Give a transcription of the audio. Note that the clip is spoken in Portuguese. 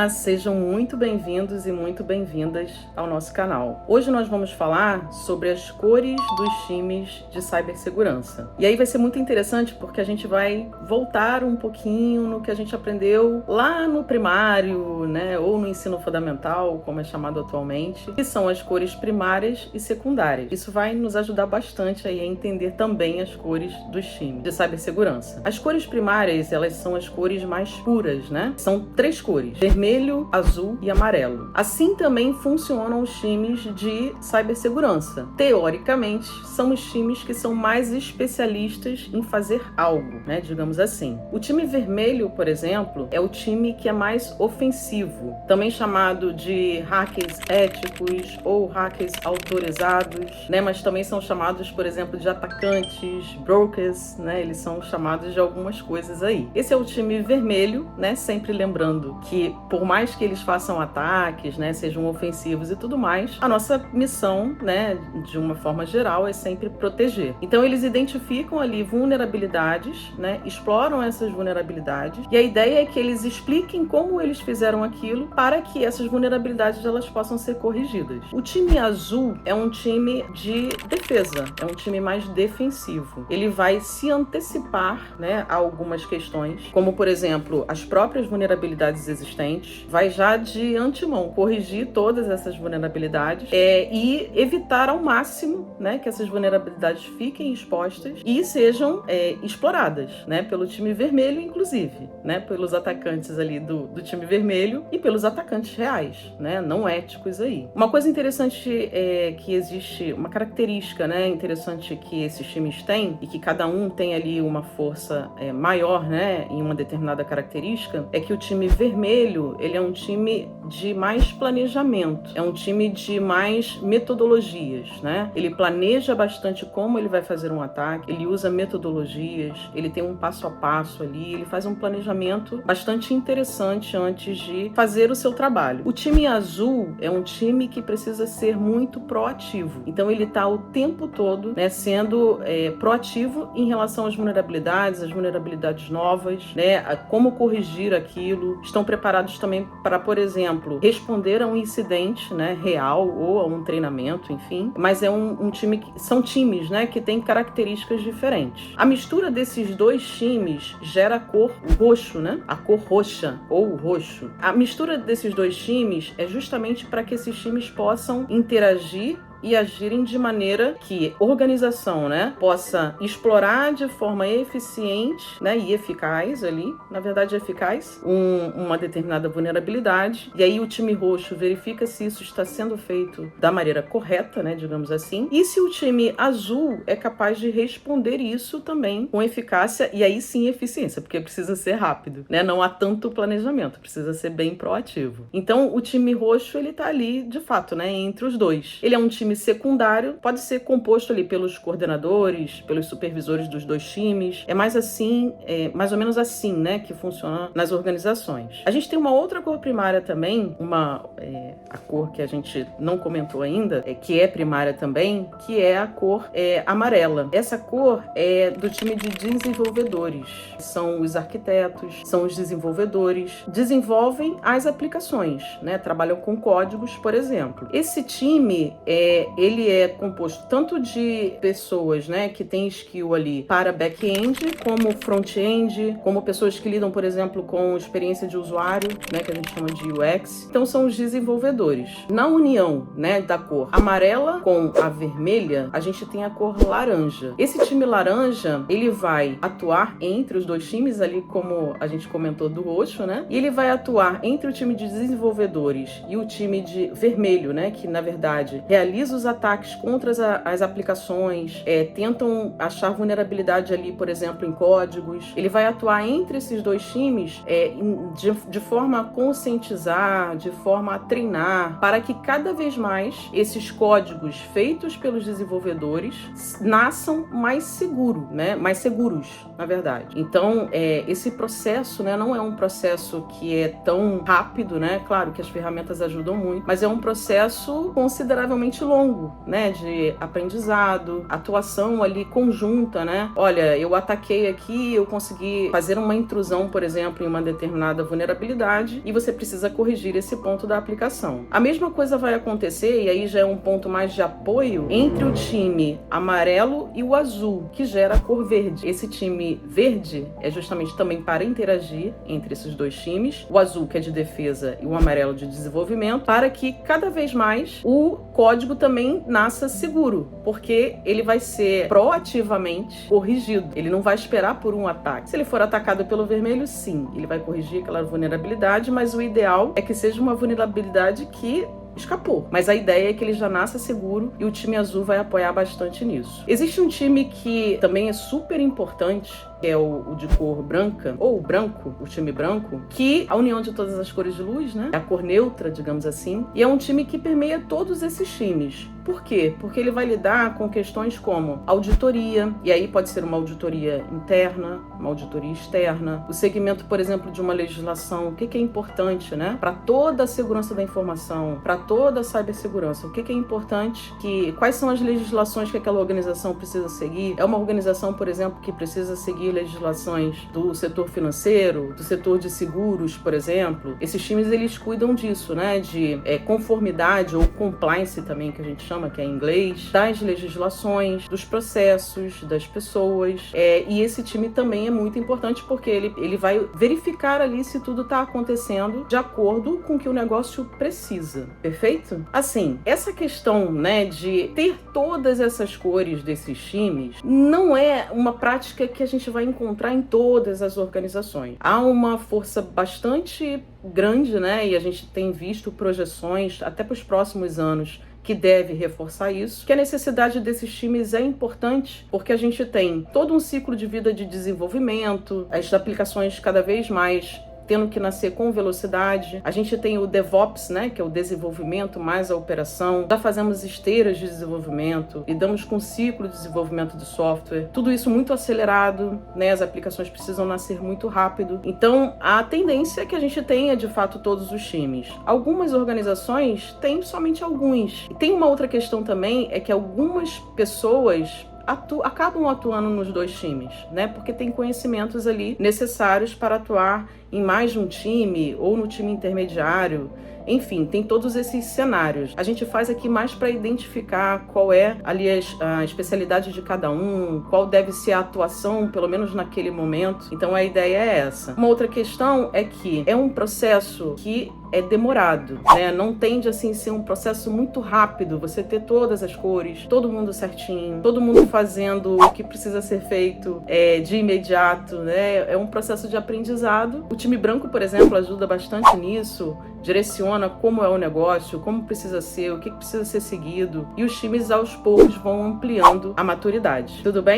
Sejam muito bem-vindos e muito bem-vindas ao nosso canal. Hoje nós vamos falar sobre as cores dos times de cibersegurança. E aí vai ser muito interessante porque a gente vai voltar um pouquinho no que a gente aprendeu lá no primário, né, ou no ensino fundamental, como é chamado atualmente, que são as cores primárias e secundárias. Isso vai nos ajudar bastante aí a entender também as cores dos times de cibersegurança. As cores primárias, elas são as cores mais puras, né? São 3 cores: vermelho, azul e amarelo. Assim também funcionam os times de cibersegurança. Teoricamente, são os times que são mais especialistas em fazer algo, né? Digamos assim. O time vermelho, por exemplo, é o time que é mais ofensivo, também chamado de hackers éticos ou hackers autorizados, né? Mas também são chamados, por exemplo, de atacantes, brokers, né? Eles são chamados de algumas coisas aí. Esse é o time vermelho, né? Sempre lembrando que por mais que eles façam ataques, né, sejam ofensivos e tudo mais, a nossa missão, né, de uma forma geral, é sempre proteger. Então eles identificam ali vulnerabilidades, né, exploram essas vulnerabilidades, e a ideia é que eles expliquem como eles fizeram aquilo para que essas vulnerabilidades elas possam ser corrigidas. O time azul é um time de defesa, é um time mais defensivo. Ele vai se antecipar, né, a algumas questões, como por exemplo, as próprias vulnerabilidades existentes, vai já de antemão corrigir todas essas vulnerabilidades e evitar ao máximo, né, que essas vulnerabilidades fiquem expostas e sejam exploradas, né, pelo time vermelho, inclusive, né, pelos atacantes ali do time vermelho e pelos atacantes reais, né, não éticos aí. Uma coisa interessante é que existe uma característica, né, interessante que esses times têm e que cada um tem ali uma força maior, né, em uma determinada característica, é que o time vermelho, ele é um time de mais planejamento, é um time de mais metodologias, né? Ele planeja bastante como ele vai fazer um ataque, ele usa metodologias, ele tem um passo a passo ali, ele faz um planejamento bastante interessante antes de fazer o seu trabalho. O time azul é um time que precisa ser muito proativo, então ele está o tempo todo, né, sendo proativo em relação às vulnerabilidades novas, né, a como corrigir aquilo, estão preparados também para, por exemplo, responder a um incidente, né, real ou a um treinamento, enfim, mas é um time são times, né, que têm características diferentes. A mistura desses dois times gera a cor roxo, né, a cor roxa ou roxo. A mistura desses dois times é justamente para que esses times possam interagir e agirem de maneira que a organização, né, possa explorar de forma eficiente, né, e eficaz ali, na verdade eficaz, uma determinada vulnerabilidade, e aí o time roxo verifica se isso está sendo feito da maneira correta, né, digamos assim, e se o time azul é capaz de responder isso também com eficácia e aí sim eficiência, porque precisa ser rápido, né, não há tanto planejamento, precisa ser bem proativo. Então o time roxo, ele tá ali de fato, né, entre os dois. Ele é um time secundário, pode ser composto ali pelos coordenadores, pelos supervisores dos dois times. É mais assim, mais ou menos assim, né, que funciona nas organizações. A gente tem uma outra cor primária também, a cor que a gente não comentou ainda, que é primária também, que é a cor amarela. Essa cor é do time de desenvolvedores. São os arquitetos, são os desenvolvedores, desenvolvem as aplicações, né, trabalham com códigos, por exemplo. Esse time ele é composto tanto de pessoas, né, que têm skill ali para back-end, como front-end, como pessoas que lidam, por exemplo, com experiência de usuário, né, que a gente chama de UX. Então são os desenvolvedores. Na união, né, da cor amarela com a vermelha, a gente tem a cor laranja. Esse time laranja, ele vai atuar entre os dois times ali, como a gente comentou do roxo, né, e ele vai atuar entre o time de desenvolvedores e o time de vermelho, né, que na verdade realiza os ataques contra as aplicações, tentam achar vulnerabilidade ali, por exemplo, em códigos. Ele vai atuar entre esses dois times de forma a conscientizar, de forma a treinar, para que cada vez mais esses códigos feitos pelos desenvolvedores nasçam mais seguros, né? Mais seguros, na verdade. Então, esse processo, né, não é um processo que é tão rápido, né? Claro que as ferramentas ajudam muito, mas é um processo consideravelmente longo. longo, né, de aprendizado, atuação ali conjunta, né? Olha, eu ataquei aqui, eu consegui fazer uma intrusão, por exemplo, em uma determinada vulnerabilidade e você precisa corrigir esse ponto da aplicação. A mesma coisa vai acontecer, e aí já é um ponto mais de apoio, entre o time amarelo e o azul, que gera a cor verde. Esse time verde é justamente também para interagir entre esses dois times, o azul que é de defesa e o amarelo de desenvolvimento, para que cada vez mais o código também nasça seguro, porque ele vai ser proativamente corrigido. Ele não vai esperar por um ataque. Se ele for atacado pelo vermelho, sim, ele vai corrigir aquela vulnerabilidade, mas o ideal é que seja uma vulnerabilidade que escapou. Mas a ideia é que ele já nasça seguro e o time azul vai apoiar bastante nisso. Existe um time que também é super importante, que é o de cor branca, ou branco, o time branco, que a união de todas as cores de luz, né? É a cor neutra, digamos assim. E é um time que permeia todos esses times. Por quê? Porque ele vai lidar com questões como auditoria, e aí pode ser uma auditoria interna, uma auditoria externa, o segmento, por exemplo, de uma legislação, o que é importante, né? Para toda a segurança da informação, para toda a cibersegurança, o que é importante, quais são as legislações que aquela organização precisa seguir. É uma organização, por exemplo, que precisa seguir legislações do setor financeiro, do setor de seguros, por exemplo. Esses times, eles cuidam disso, né? De conformidade ou compliance também, que a gente chama, que é em inglês, das legislações, dos processos, das pessoas. E esse time também é muito importante porque ele vai verificar ali se tudo está acontecendo de acordo com o que o negócio precisa. Perfeito? Assim, essa questão, né, de ter todas essas cores desses times não é uma prática que a gente vai encontrar em todas as organizações. Há uma força bastante grande, né, e a gente tem visto projeções até para os próximos anos que deve reforçar isso, que a necessidade desses times é importante, porque a gente tem todo um ciclo de vida de desenvolvimento, as aplicações cada vez mais tendo que nascer com velocidade. A gente tem o DevOps, né, que é o desenvolvimento mais a operação. Já fazemos esteiras de desenvolvimento, lidamos com o ciclo de desenvolvimento de software. Tudo isso muito acelerado, né, as aplicações precisam nascer muito rápido. Então, a tendência é que a gente tenha, de fato, todos os times. Algumas organizações têm somente alguns. E tem uma outra questão também, é que algumas pessoas acabam atuando nos dois times, né? Porque tem conhecimentos ali necessários para atuar em mais de um time ou no time intermediário. Enfim, tem todos esses cenários. A gente faz aqui mais para identificar qual é ali a especialidade de cada um, qual deve ser a atuação, pelo menos naquele momento. Então a ideia é essa. Uma outra questão é que é um processo que é demorado, né? Não tende assim ser um processo muito rápido, você ter todas as cores, todo mundo certinho, todo mundo fazendo o que precisa ser feito de imediato, né? É um processo de aprendizado. O time branco, por exemplo, ajuda bastante nisso, direciona como é o negócio, como precisa ser, o que precisa ser seguido, e os times aos poucos vão ampliando a maturidade. Tudo bem?